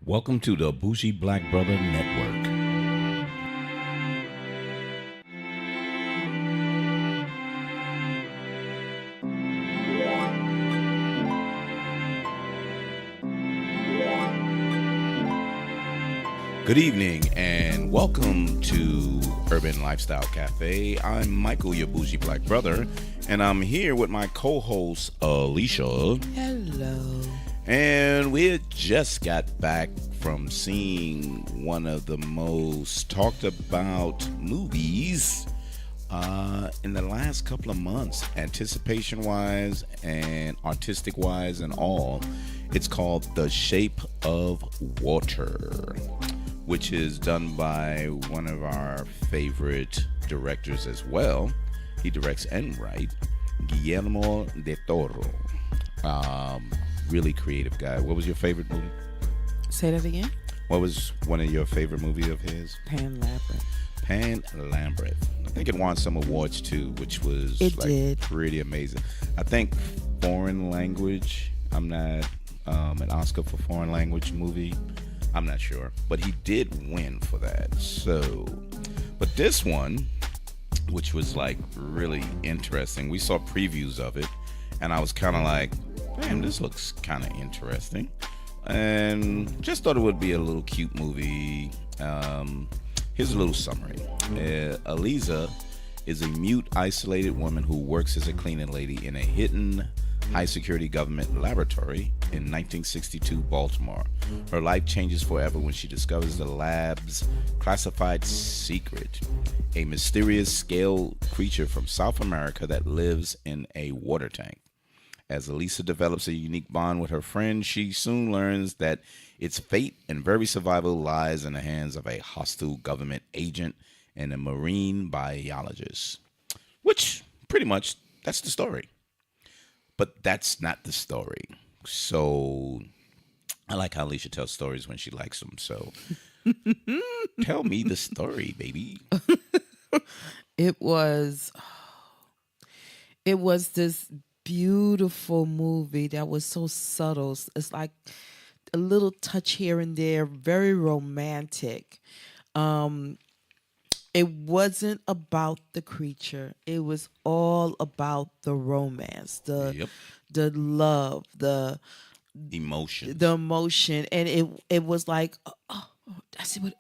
Welcome to the Bougie Black Brother Network. Good evening and welcome to Urban Lifestyle Cafe. I'm Michael, your bougie black brother, and I'm here with my co-host Elisa. Hello. And we had just got back from seeing one of the most talked about movies in the last couple of months, anticipation wise and artistic wise and all. It's called The Shape of Water, which is done by one of our favorite directors as well. He directs and writes, Guillermo del Toro. Really creative guy. What was your favorite movie? Say that again? What was one of your favorite movies of his? Pan Labyrinth. Pan Labyrinth. I think it won some awards too, which was pretty amazing. I think foreign language. I'm not an Oscar for foreign language movie. I'm not sure, but he did win for that. So, but this one, which was like really interesting, we saw previews of it, and I was kind of like, damn, this looks kind of interesting, and just thought it would be a little cute movie. Here's a little summary. Elisa is a mute, isolated woman who works as a cleaning lady in a hidden high-security government laboratory in 1962 Baltimore. Her life changes forever when she discovers the lab's classified secret, a mysterious scale creature from South America that lives in a water tank. As Elisa develops a unique bond with her friend, she soon learns that its fate and very survival lies in the hands of a hostile government agent and a marine biologist. Which, pretty much, that's the story. But that's not the story. So I like how Alicia tells stories when she likes them. So tell me the story, baby. It was this beautiful movie that was so subtle. It's like a little touch here and there, very romantic. It wasn't about the creature. It was all about the romance, the love, the emotion, and it was like, that's what.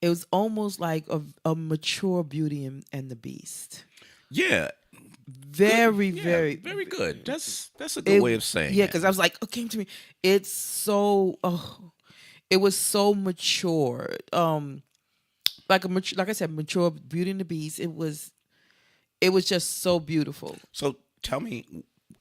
It was almost like a mature Beauty and the Beast. Yeah, very good. That's a good way of saying. Yeah, because I was like, it came to me. It's so. It was so mature. Like I said, mature Beauty and the Beast. It was just so beautiful. So tell me,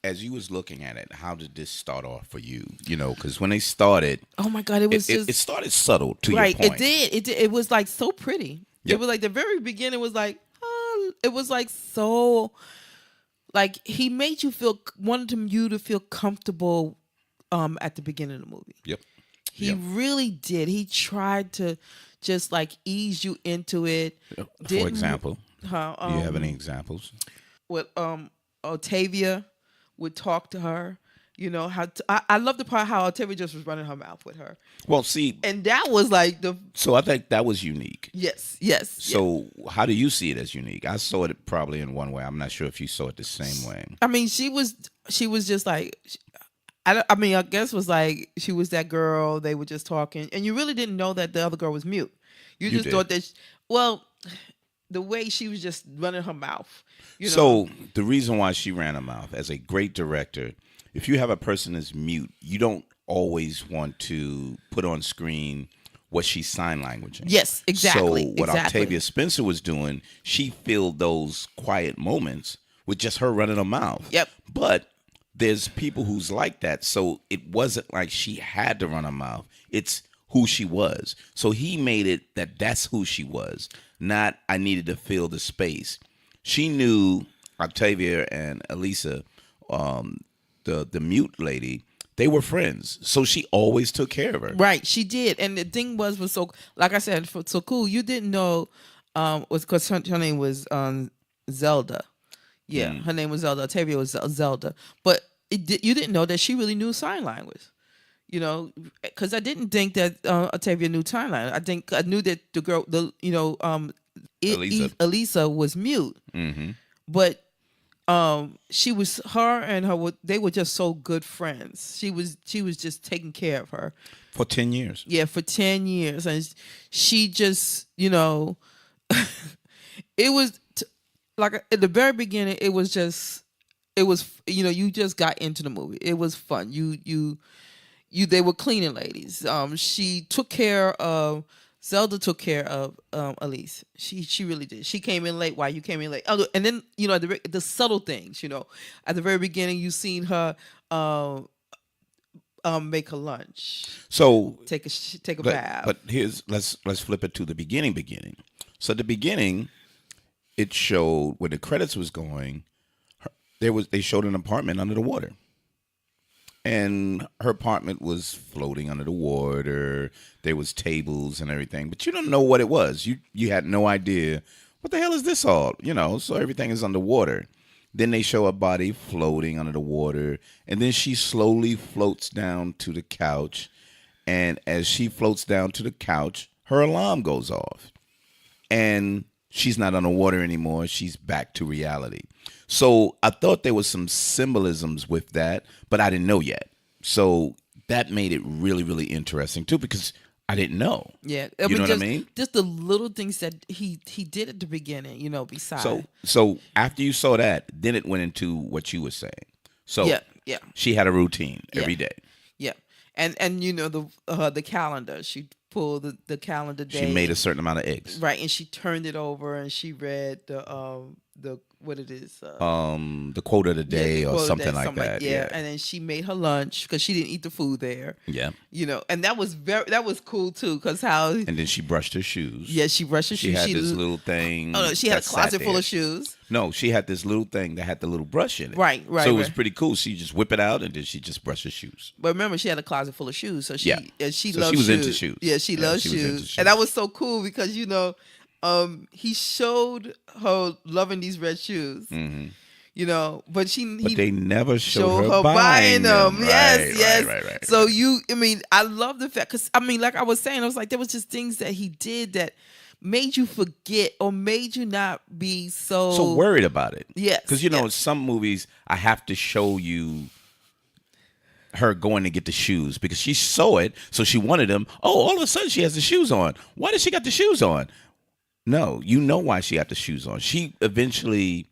as you was looking at it, how did this start off for you? You know, because when they started, oh my God, it started subtle to your point. It did. It was like so pretty. Yep. It was like the very beginning was like, it was like so, like he made you wanted you to feel comfortable, at the beginning of the movie. Yep. He really did. He tried to just like ease you into it. For example, do you have any examples? With Octavia would talk to her. You know I love the part how Octavia just was running her mouth with her. Well, see, and that was like So I think that was unique. Yes. So how do you see it as unique? I saw it probably in one way. I'm not sure if you saw it the same way. I mean, she was just like. I guess was like she was that girl. They were just talking, and you really didn't know that the other girl was mute. You just thought that. The way she was just running her mouth. You know? So the reason why she ran her mouth, as a great director, if you have a person that's mute, you don't always want to put on screen what she's sign languaging. Yes, exactly. So what Octavia Spencer was doing, she filled those quiet moments with just her running her mouth. Yep. But there's people who's like that, so it wasn't like she had to run her mouth. It's who she was. So he made it that's who she was, not I needed to fill the space. She knew Octavia and Elisa, the mute lady, they were friends. So she always took care of her. Right, she did. And the thing was so, like I said, so cool. You didn't know, was because her name was Zelda. Yeah, her name was Zelda. Octavia was Zelda. But you didn't know that she really knew sign language. You know, because I didn't think that Octavia knew timeline. I knew that the girl, Elisa was mute, but she was her and her. They were just so good friends. She was just taking care of her for 10 years. Yeah, for 10 years, and she just, it was like at the very beginning. It was you just got into the movie. It was fun. They were cleaning ladies. She took care of. Zelda took care of Elise. She really did. She came in late while you came in late. Oh, and then the subtle things. At the very beginning, you seen her make her lunch. So take a bath. But let's flip it to the beginning. So at the beginning, it showed when the credits was going, they showed an apartment under the water. And her apartment was floating under the water. There was tables and everything, but you don't know what it was. You had no idea what the hell is this all, So everything is underwater. Then they show a body floating under the water, and then she slowly floats down to the couch. And as she floats down to the couch, her alarm goes off, and she's not underwater anymore. She's back to reality. So I thought there was some symbolisms with that, but I didn't know yet. So that made it really, really interesting too, because I didn't know. Yeah, you know what I mean? Just the little things that he did at the beginning, besides. So after you saw that, then it went into what you were saying. So yeah. She had a routine every day. Yeah, and the calendar. She pulled the calendar day. She made a certain amount of eggs. Right, and she turned it over and she read the what it is. The quote of the day or something like that. Yeah, and then she made her lunch because she didn't eat the food there. Yeah. And that was cool too, because how. And then she brushed her shoes. Yeah, she brushed her shoes. She had this little thing. Oh no, she had a closet full of shoes. No, she had this little thing that had the little brush in it. Right. So it was pretty cool. She just whip it out and then she just brush her shoes. But remember, she had a closet full of shoes, so she loved she was shoes. Into shoes. Yeah, she loved shoes, and that was so cool because he showed her loving these red shoes. Mm-hmm. But they never showed her buying them. Yes. Right. So I love the fact, because like I was saying, I was like, there was just things that he did that made you forget or made you not be so worried about it. Yes. Because in some movies I have to show you her going to get the shoes because she saw it, so she wanted them. Oh, all of a sudden she has the shoes on. Why does she got the shoes on? No, you know why she had the shoes on. She eventually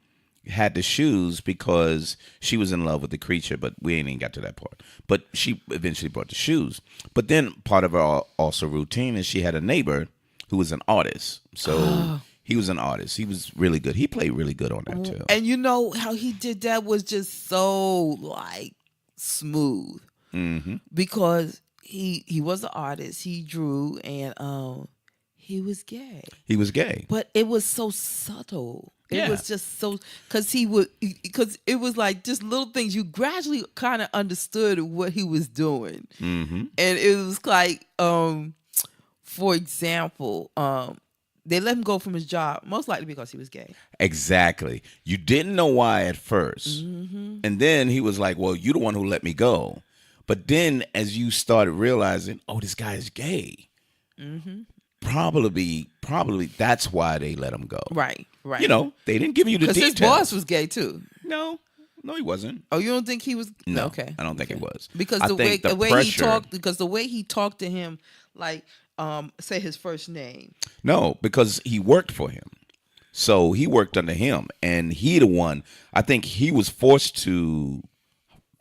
had the shoes because she was in love with the creature, but we ain't even got to that part. But she eventually brought the shoes. But then part of her also routine is she had a neighbor who was an artist. So he was an artist. He was really good. He played really good on that too. And how he did that was just so smooth. Mm-hmm. Because he was an artist. He drew and he was gay. He was gay. But it was so subtle. Yeah. It was just so, because it was like just little things. You gradually kind of understood what he was doing. Mm-hmm. And it was like, for example, they let him go from his job, most likely because he was gay. Exactly. You didn't know why at first. Mm-hmm. And then he was like, well, you're the one who let me go. But then as you started realizing, oh, this guy is gay. Mm-hmm. Probably that's why they let him go. Right. They didn't give you the details. Because his boss was gay too. No, he wasn't. Oh, you don't think he was? No, okay. I don't think he was. Because the way he talked to him, like, say his first name. No, because he worked for him. So he worked under him, and he the one. I think he was forced to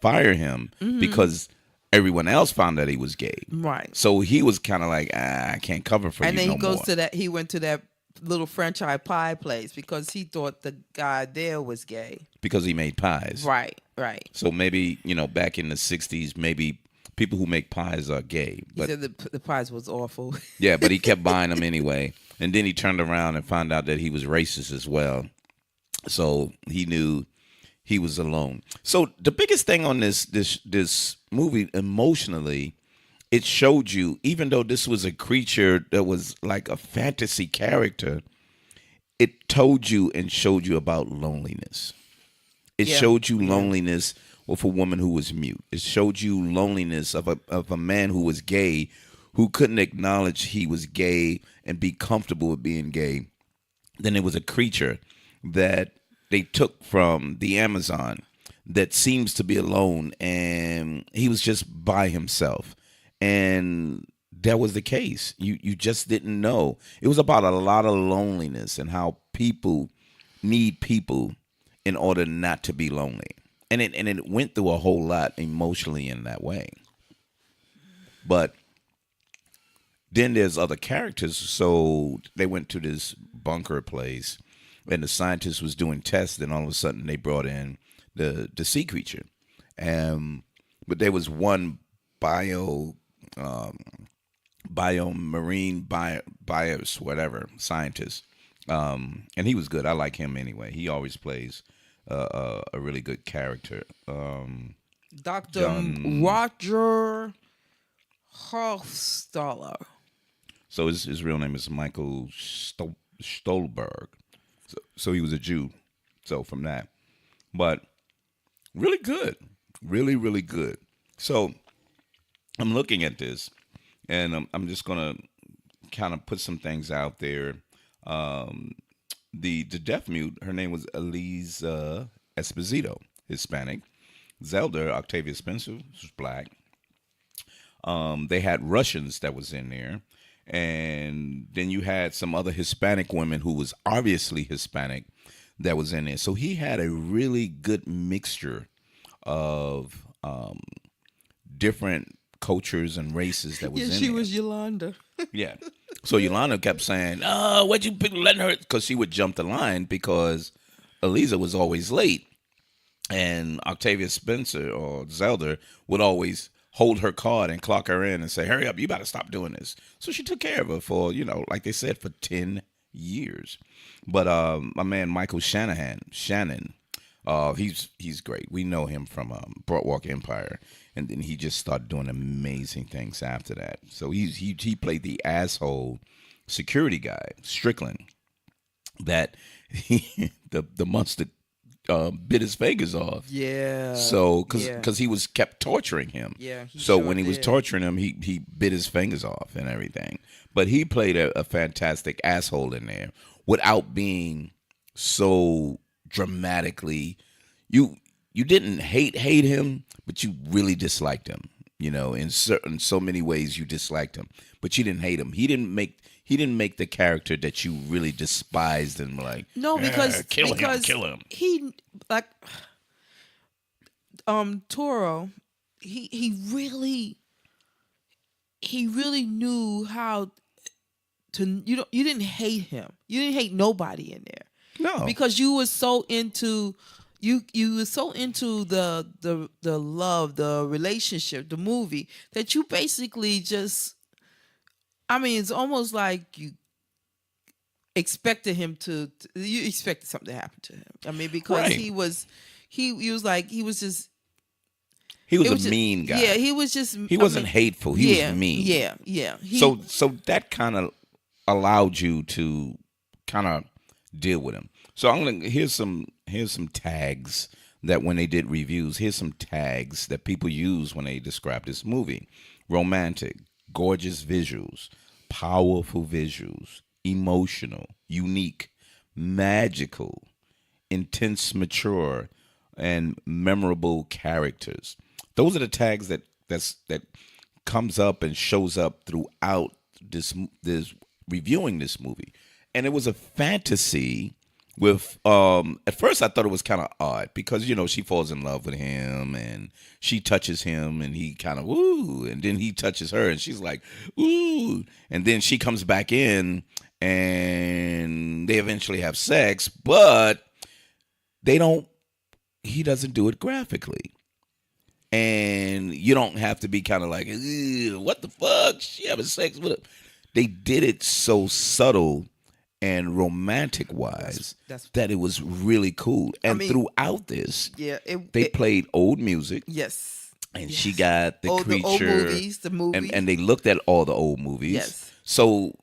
fire him because everyone else found that he was gay. Right. So he was kind of like, I can't cover for and you no more. And then he goes to that. He went to that little franchise pie place because he thought the guy there was gay. Because he made pies. Right. So maybe, back in the 60s, maybe people who make pies are gay. But he said the pies was awful. Yeah, but he kept buying them anyway. And then he turned around and found out that he was racist as well. So he knew he was alone. So the biggest thing on this movie, emotionally, it showed you, even though this was a creature that was like a fantasy character, it told you and showed you about loneliness. It showed you loneliness with a woman who was mute. It showed you loneliness of a man who was gay, who couldn't acknowledge he was gay and be comfortable with being gay. Then there was a creature that they took from the Amazon that seems to be alone, and he was just by himself. And that was the case. You just didn't know. It was about a lot of loneliness and how people need people in order not to be lonely. And it went through a whole lot emotionally in that way. But then there's other characters. So they went to this bunker place, and the scientist was doing tests. And all of a sudden, they brought in the sea creature. But there was one bios whatever scientist, and he was good. I like him anyway. He always plays a really good character. Dr. Roger Hofstadter. So his real name is Michael Stolberg. So he was a Jew. So from that, but really good, really really good. So I'm looking at this, and I'm just gonna kind of put some things out there. The deaf mute, her name was Elisa Esposito, Hispanic. Zelda, Octavia Spencer, was black. They had Russians that was in there. And then you had some other Hispanic women who was obviously Hispanic that was in there. So he had a really good mixture of different cultures and races that was in there. She was Yolanda. Yeah. So Yolanda kept saying, "Oh, why'd you pick letting her?" Because she would jump the line because Elisa was always late, and Octavia Spencer or Zelda would always hold her card and clock her in and say, "Hurry up, you got to stop doing this." So she took care of her for, like they said, for 10 years. But my man Michael Shannon, he's great. We know him from Broadwalk Empire, and then he just started doing amazing things after that. So he played the asshole security guy, Strickland, that the monster bit his fingers off. Yeah. So because he was kept torturing him. Yeah. So when he was torturing him, he bit his fingers off and everything. But he played a fantastic asshole in there without being so dramatically. You didn't hate him, but you really disliked him. In so many ways you disliked him, but you didn't hate him. He didn't make the character that you really despised and like, no, because kill him. He like Toro. He really knew how to. You didn't hate him. You didn't hate nobody in there. No, because you were so into. You were so into the love, the relationship, the movie, that you basically just, it's almost like you expected him you expected something to happen to him. Because right. he was just. He was a mean guy. Yeah, he was just. He wasn't hateful. He was mean. Yeah. So that kind of allowed you to kind of deal with him. So here's some tags that when they did reviews, here's some tags that people use when they describe this movie: romantic, gorgeous visuals, powerful visuals, emotional, unique, magical, intense, mature, and memorable characters. Those are the tags that comes up and shows up throughout this reviewing this movie. And it was a fantasy with at first I thought it was kind of odd because she falls in love with him and she touches him and he kind of woo, and then he touches her and she's like ooh, and then she comes back in and they eventually have sex, but he doesn't do it graphically. And you don't have to be kind of like, what the fuck? She having sex with him. They did it so subtle and romantic wise that it was really cool. And throughout this, they played old music. Yes. And she got the creature. The old movies, the movies. And they looked at all the old movies. Yes. So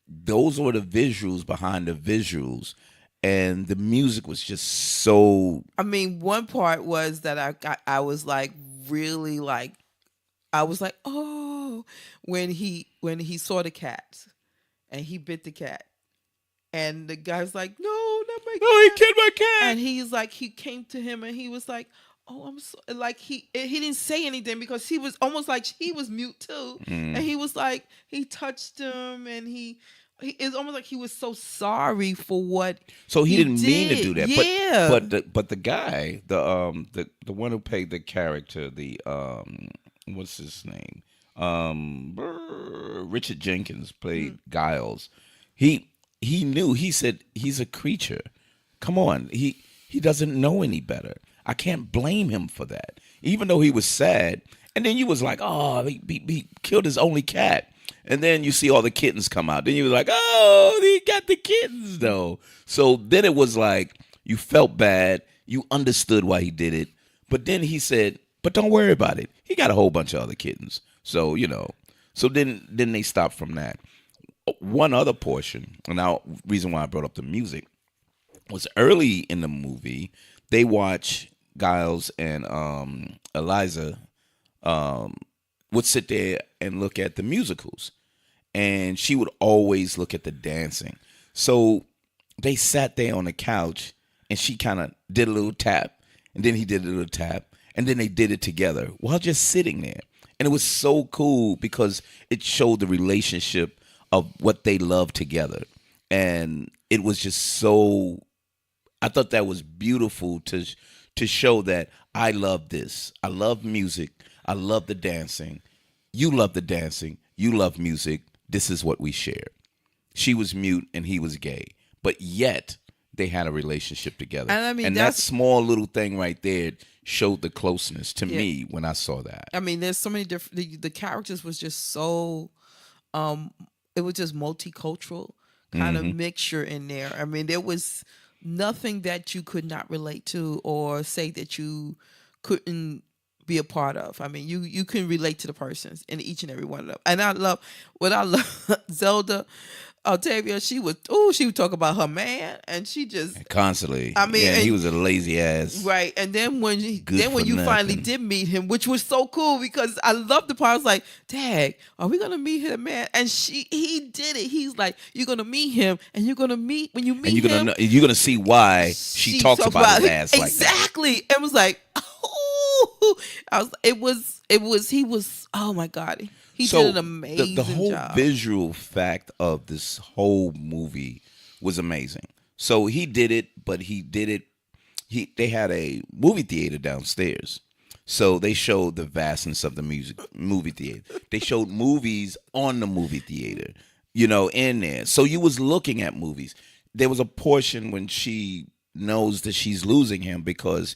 those were the visuals behind the visuals. and the music was just so. I mean, one part was that I was like really like I was like, oh, when he saw the cat and he bit the cat, and the guy's like, no, not my cat. Oh, he killed my cat. And he's like, he came to him and he was like, oh, I'm so like he didn't say anything because he was almost like he was mute too, and he was like he touched him and it's almost like he was so sorry for what. So he didn't mean to do that. Yeah. But the guy, the one who played the character, the what's his name? Richard Jenkins played Giles. He knew. He said he's a creature. Come on. He doesn't know any better. I can't blame him for that. Even though he was sad. And then you was like, oh, he killed his only cat. And then you see all the kittens come out. Then you was like, oh, he got the kittens though. So then it was like you felt bad. You understood why he did it. But then he said, but don't worry about it. He got a whole bunch of other kittens. So, So then they stopped from that. One other portion, and now reason why I brought up the music, was early in the movie, they watch Giles and Elisa would sit there and look at the musicals. And she would always look at the dancing. So they sat there on the couch and she kind of did a little tap. And then he did a little tap. And then they did it together while just sitting there. And it was so cool because it showed the relationship of what they loved together. And it was just so, I thought that was beautiful to show that I love this. I love music. I love the dancing. You love the dancing. You love music. This is what we share. She was mute and he was gay. But yet they had a relationship together. And I mean, that small little thing right there showed the closeness to me when I saw that. I mean, there's so many different, the characters was just so, it was just multicultural kind of mixture in there. I mean, there was nothing that you could not relate to or say that you couldn't be a part of. I mean, you can relate to the persons in each and every one of them. And I love Zelda Octavia, she would talk about her man, and she just constantly. I mean, he was a lazy ass, right? And then when you finally did meet him, which was so cool because I loved the part. I was like, "Dad, are we gonna meet him, man?" And he did it. He's like, "You're gonna meet him, and you're gonna meet when you meet him, you're gonna see why she talks about his ass like that." Exactly. It was like, oh, he was. Oh my God. He did an amazing the whole job. Visual fact of this whole movie was amazing. So he did it, but he did it. They had a movie theater downstairs, so they showed the vastness of the movie theater. They showed movies on the movie theater, in there. So you was looking at movies. There was a portion when she knows that she's losing him because,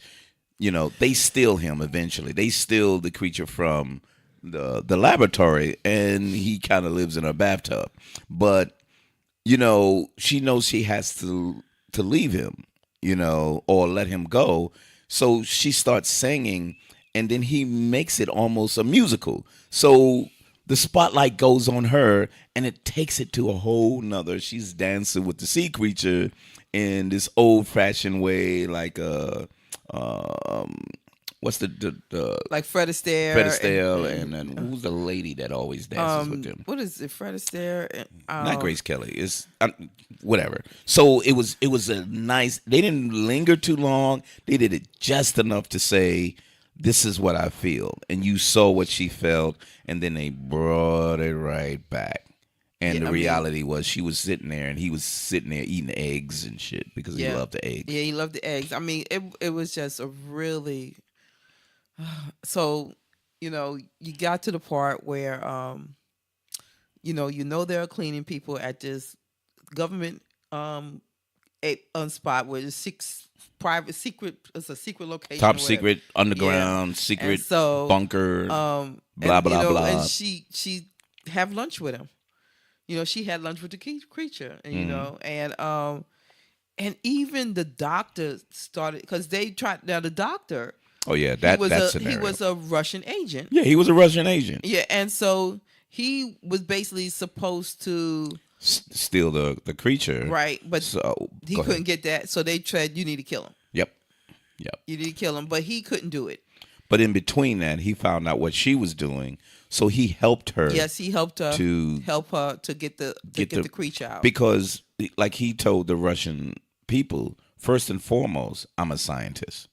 they steal him eventually. They steal the creature from the laboratory, and he kind of lives in her bathtub. But she knows she has to leave him, or let him go. So she starts singing, and then he makes it almost a musical. So the spotlight goes on her, and it takes it to a whole nother. She's dancing with the sea creature in this old-fashioned way, like what's the like Fred Astaire? Fred Astaire, and then who's the lady that always dances with him? What is it? Fred Astaire? Not Grace Kelly. It's whatever. So it was a nice. They didn't linger too long. They did it just enough to say, "This is what I feel," and you saw what she felt, and then they brought it right back. And the reality was she was sitting there, and he was sitting there eating eggs and shit because he loved the eggs. Yeah, he loved the eggs. I mean, it was just a really. So, you got to the part where, there are cleaning people at this government spot where it's it's a secret location. Top secret, underground, secret bunker, blah, blah, blah. And she have lunch with him. She had lunch with the creature, and, and even the doctor started, because they tried, now the doctor. Oh yeah, that scenario. He was a Russian agent. Yeah, he was a Russian agent. Yeah, and so he was basically supposed to steal the creature. Right, but so he couldn't get that. So they said, you need to kill him. Yep. You need to kill him, but he couldn't do it. But in between that, he found out what she was doing, so he helped her. Yes, he helped her to get the creature out. Because, like he told the Russian people, first and foremost, I'm a scientist.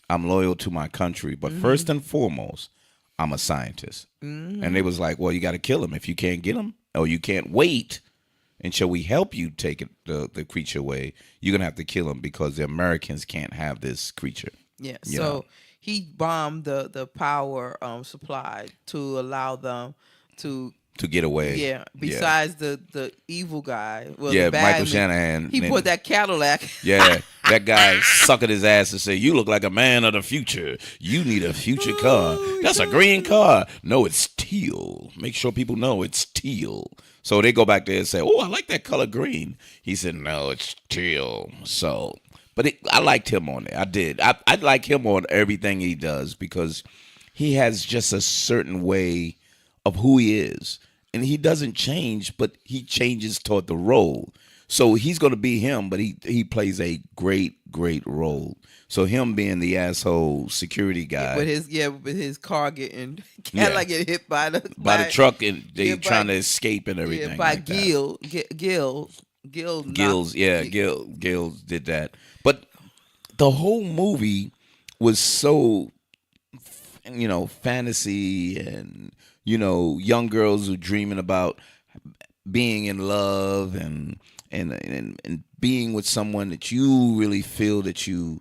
I'm loyal to my country, but first and foremost, I'm a scientist. And they was like, well, you got to kill him if you can't get him, or you can't wait until we help you take the creature away. You're gonna have to kill him because the Americans can't have this creature. Yeah. So he bombed the power supply to allow them to get away. Yeah. Besides the evil guy. Well, yeah, the bad Michael man, Shanahan. He put that Cadillac. Yeah, that guy sucking his ass and say, "You look like a man of the future. You need a future car. That's a green car. No, it's teal. Make sure people know it's teal." So they go back there and say, "Oh, I like that color green." He said, "No, it's teal." So, but I liked him on it. I did. I like him on everything he does because he has just a certain way of who he is. And he doesn't change, but he changes toward the role. So he's going to be him, but he plays a great role. So him being the asshole security guy, with his car getting Cadillac get hit by the truck, and they trying to escape and everything. Yeah, by like Gil did that. But the whole movie was so, fantasy and young girls who dreaming about being in love and being with someone that you really feel that you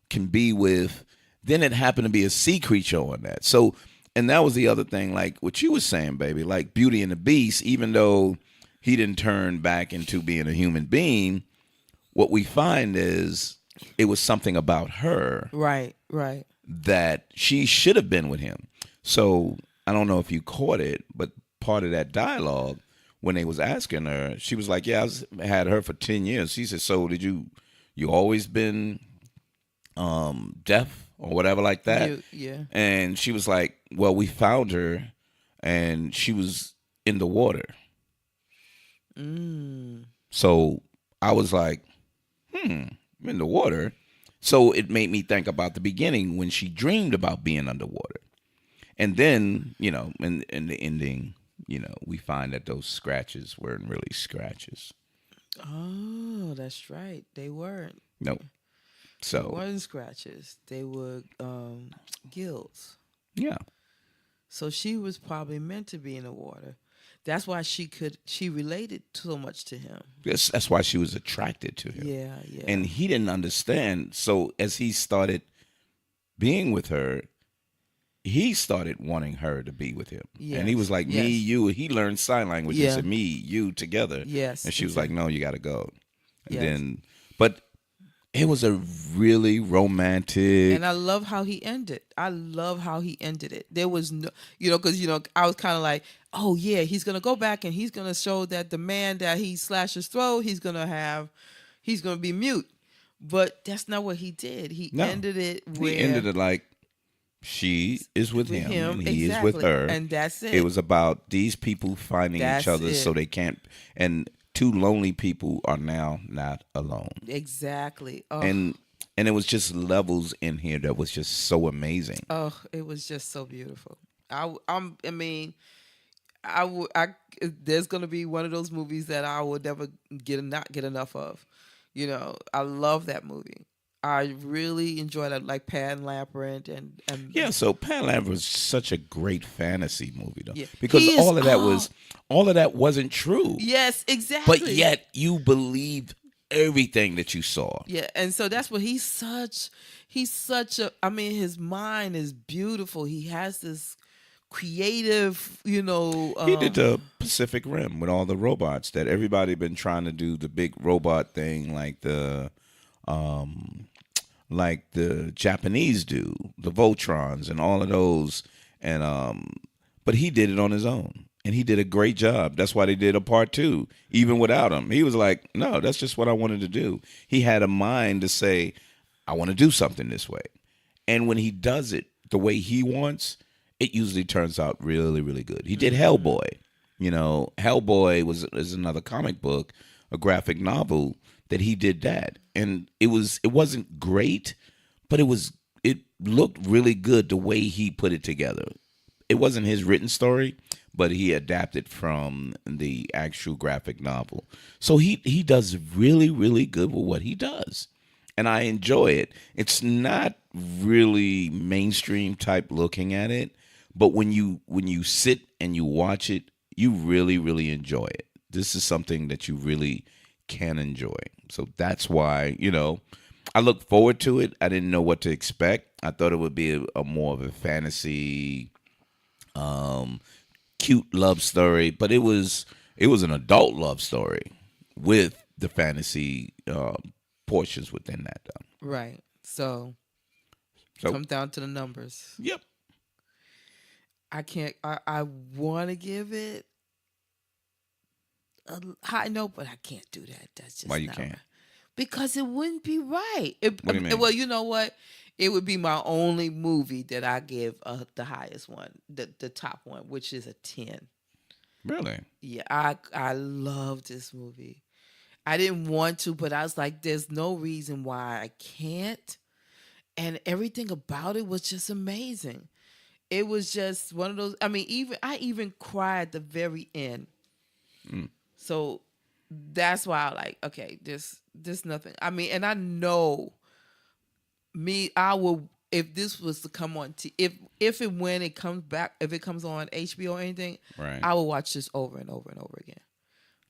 can be with. Then it happened to be a sea creature on that. So, and that was the other thing, like what you were saying, baby, like Beauty and the Beast, even though he didn't turn back into being a human being, what we find is it was something about her. Right. That she should have been with him. So I don't know if you caught it, but part of that dialogue, when they was asking her, she was like, "Yeah, I had her for 10 years." She said, "So did you always been deaf or whatever like that?" Yeah. And she was like, "Well, we found her, and she was in the water." So I was like, in the water. So it made me think about the beginning when she dreamed about being underwater. And then, in the ending, we find that those scratches weren't really scratches. Oh, that's right. They weren't. Nope. So they weren't scratches. They were gills. Yeah. So she was probably meant to be in the water. That's why she related so much to him. That's why she was attracted to him. Yeah. And he didn't understand. So as he started being with her, he started wanting her to be with him. Yes. And he was like, me, you. He learned sign language. He said, me, you, together. Yes. And she was like, no, you got to go. And but it was a really romantic. And I love how he ended. it. There was no, because, I was kind of like, oh, yeah, he's going to go back and he's going to show that the man that he slashed his throat, he's going to be mute. But that's not what he did. He ended it like, she is with him and he is with her. And that's it. It was about these people finding each other so they can't. And two lonely people are now not alone. Exactly. Oh. And it was just levels in here that was just so amazing. Oh, it was just so beautiful. There's gonna be one of those movies that I will never not get enough of. I love that movie. I really enjoyed it, like Pan Labyrinth and so Pan Labyrinth was such a great fantasy movie though, because all of that wasn't true. Yes, exactly. But yet you believed everything that you saw. Yeah, and so that's what he's such a. I mean, his mind is beautiful. He has this creative, he did the Pacific Rim with all the robots that everybody been trying to do the big robot thing, like the Japanese do, the Voltrons and all of those, and but he did it on his own, and he did a great job. That's why they did a part 2, even without him. He was like, no, that's just what I wanted to do. He had a mind to say, I want to do something this way, and when he does it the way he wants, it usually turns out really, really good. He did Hellboy. Hellboy is another comic book, a graphic novel that he did that, and it wasn't great, but it looked really good the way he put it together. It wasn't his written story, but he adapted from the actual graphic novel. So he does really, really good with what he does. And I enjoy it. It's not really mainstream type looking at it, but when you sit and you watch it, you really, really enjoy it. This is something that you really can enjoy. So that's why, I look forward to it. I didn't know what to expect. I thought it would be a more of a fantasy, cute love story, but it was an adult love story with the fantasy portions within that. Right. So comes down to the numbers. Yep. I can't. I want to give it a high note, but I can't do that. That's just why you not can't? Right. Because it wouldn't be right. What do you mean? Well, you know what? It would be my only movie that I give the highest one, the top one, which is a 10. Really? Yeah, I love this movie. I didn't want to, but I was like, there's no reason why I can't. And everything about it was just amazing. It was just one of those. I mean, I even cried at the very end. So that's why I like. Okay, there's nothing. I mean, and I know I will, if this was to come on if and when it comes back, if it comes on HBO or anything, right, I will watch this over and over and over again.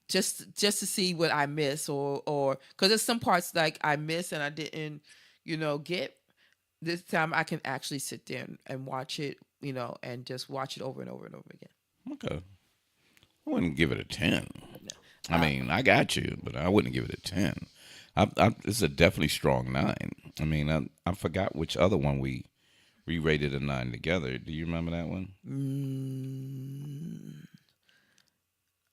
Just to see what I miss or because there's some parts like I miss and I didn't, get. This time I can actually sit there and watch it, and just watch it over and over and over again. Okay. I wouldn't give it a 10. No. I mean, I got you, but I wouldn't give it a 10. It's a definitely strong 9. I mean, I forgot which other one we rated a 9 together. Do you remember that one?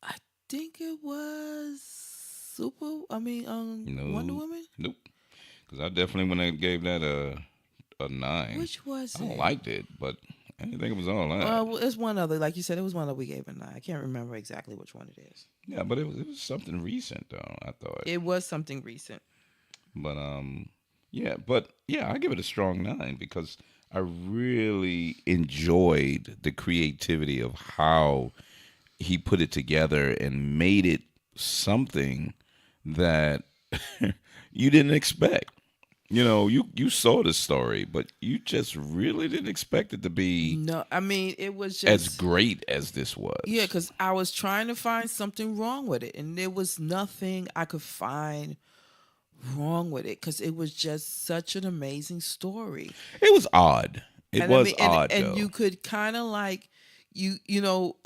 I think it was Wonder Woman. Nope. Because I definitely when I gave that a 9. Which was it? I liked it, but I didn't think it was all that. Well, it's one other, like you said, it was one that we gave a 9. I can't remember exactly which one it is. Yeah, but it was something recent though. I thought it was something recent. But I give it a strong 9 because I really enjoyed the creativity of how he put it together and made it something that you didn't expect. You saw the story, but you just really didn't expect it to be. No, I mean, it was just as great as this was. Yeah, because I was trying to find something wrong with it, and there was nothing I could find wrong with it because it was just such an amazing story. It was odd. It was odd, and you could kind of like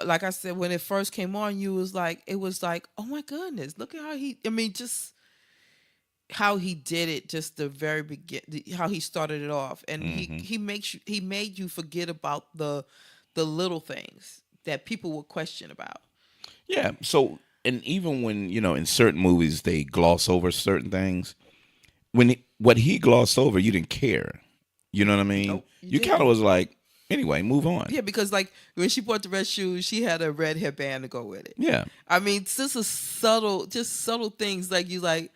like I said, when it first came on, it was like, oh my goodness, look at how just how he did it, just the very beginning, how he started it off, and he made you forget about the little things that people would question about. Yeah. So, and even when in certain movies they gloss over certain things, what he glossed over, you didn't care. You know what I mean? Nope, you kind of was like, anyway, move on. Yeah, because like when she bought the red shoes, she had a red hairband to go with it. Yeah. I mean, this is subtle things like you like.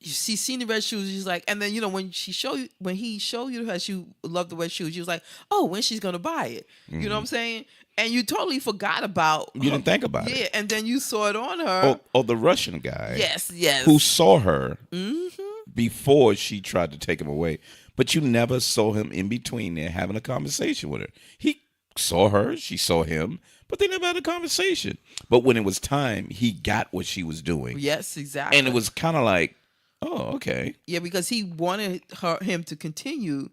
She seen the red shoes. She's like, and then when he showed you how she loved the red shoes, she was like, oh, when she's gonna buy it? You know what I'm saying? And you totally forgot about. You didn't think about it. Yeah, and then you saw it on her. Oh, the Russian guy. Yes. Who saw her before she tried to take him away, but you never saw him in between there having a conversation with her. He saw her, she saw him, but they never had a conversation. But when it was time, he got what she was doing. Yes, exactly. And it was kind of like, oh, okay. Yeah, because he wanted her to continue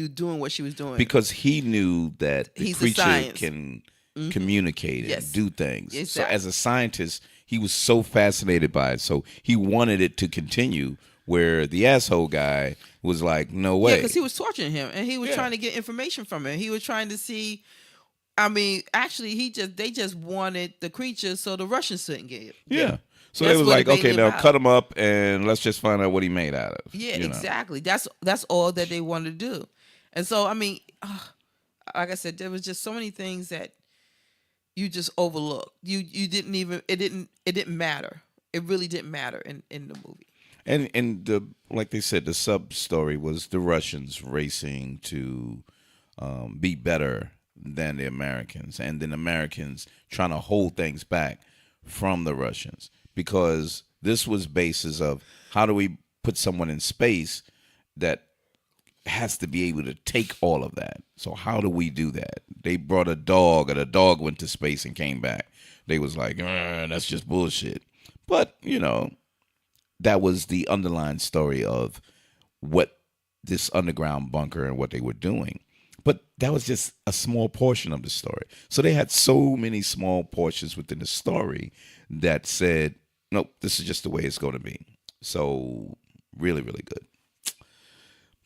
doing what she was doing. Because he knew that the creature can communicate and do things. Exactly. So as a scientist, he was so fascinated by it. So he wanted it to continue, where the asshole guy was like, no way. Yeah, because he was torturing him, and he was trying to get information from him. He was trying to see. I mean, actually, they just wanted the creature so the Russians couldn't get it. Yeah. So they was like, okay, now cut him up and let's just find out what he made out of. Yeah, exactly. That's all that they wanted to do. And so, I mean, like I said, there was just so many things that you just overlooked. You didn't even it didn't matter. It really didn't matter in the movie. And the like they said, the sub story was the Russians racing to be better than the Americans, and then Americans trying to hold things back from the Russians, because this was basis of how do we put someone in space that has to be able to take all of that. So how do we do that? They brought a dog, and a dog went to space and came back. They was like, that's just bullshit. But, that was the underlying story of what this underground bunker and what they were doing. But that was just a small portion of the story. So they had so many small portions within the story that said, nope, this is just the way it's going to be. So really, really good.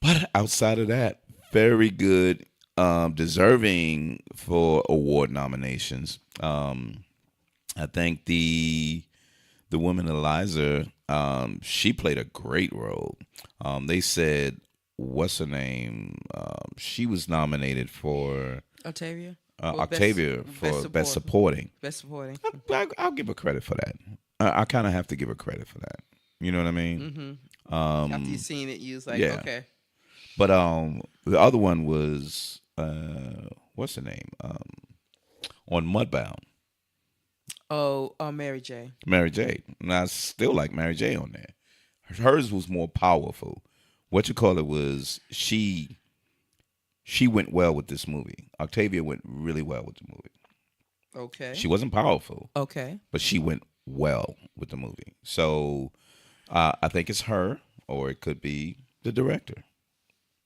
But outside of that, very good, deserving for award nominations. I think the woman Elisa, she played a great role. They said, what's her name? She was nominated for Octavia for best supporting. Best supporting. I'll give her credit for that. I kind of have to give her credit for that. You know what I mean? Mm-hmm. After you seen it, you was like, yeah. Okay. But the other one was what's her name? On Mudbound. Oh, Mary J. Mary J. And I still like Mary J on there. Hers was more powerful. What you call it was she went well with this movie. Octavia went really well with the movie. Okay. She wasn't powerful. Okay. But she went well with the movie. So I think it's her, or it could be the director.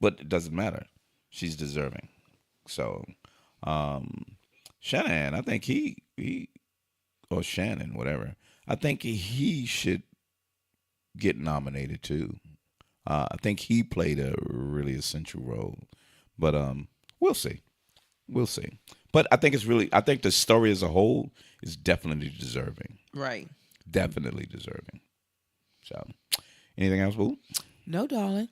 But it doesn't matter. She's deserving. So Shanahan, I think he or Shannon, whatever, I think he should get nominated too. I think he played a really essential role. But we'll see. We'll see. But I think the story as a whole is definitely deserving. Right. Definitely deserving. So, anything else, Boo? No, darling.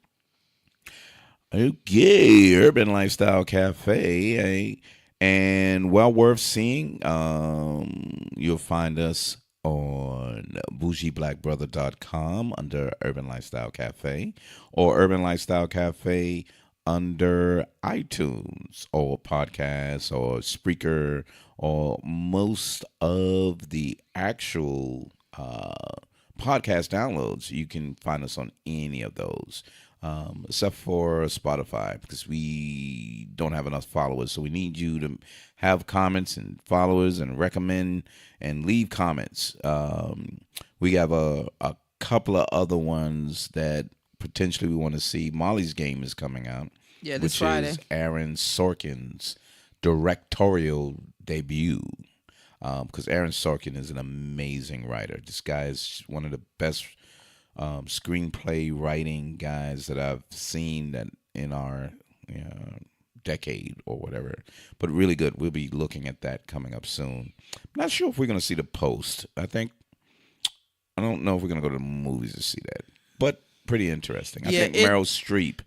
Okay, Urban Lifestyle Cafe, and well worth seeing. You'll find us on bougieblackbrother.com under Urban Lifestyle Cafe, or Urban Lifestyle Cafe under iTunes or podcasts or Spreaker, or most of the actual podcast downloads. You can find us on any of those. Except for Spotify, because we don't have enough followers. So we need you to have comments and followers and recommend and leave comments. We have a couple of other ones that potentially we want to see. Molly's Game is coming out. Yeah, this Friday. Which is Aaron Sorkin's directorial debut. Because Aaron Sorkin is an amazing writer. This guy is one of the best screenplay writing guys that I've seen that in our decade or whatever, but really good. We'll be looking at that coming up soon. I'm not sure if we're going to see The Post. I don't know if we're going to go to the movies to see that, but pretty interesting. I think Meryl Streep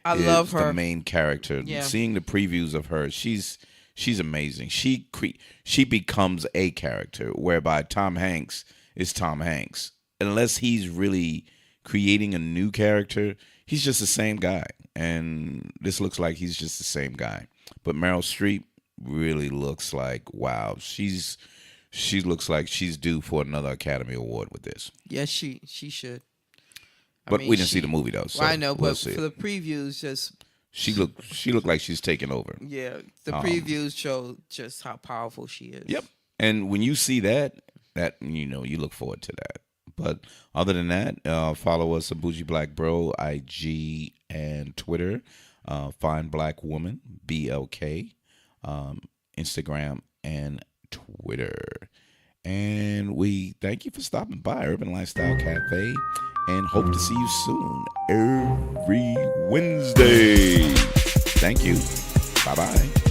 love her. The main character. Yeah. Seeing the previews of her, she's amazing. She becomes a character, whereby Tom Hanks is Tom Hanks. Unless he's really creating a new character, he's just the same guy. And this looks like he's just the same guy. But Meryl Streep really looks like, wow, she looks like she's due for another Academy Award with this. Yes, she should. But we didn't see the movie though. So I know, we'll but for the previews, just she looked like she's taking over. Yeah, the previews show just how powerful she is. Yep. And when you see that you look forward to that. But other than that, follow us at Bougie Black Bro, IG and Twitter. Find Black Woman, BLK, Instagram and Twitter. And we thank you for stopping by Urban Lifestyle Cafe, and hope to see you soon every Wednesday. Thank you. Bye-bye.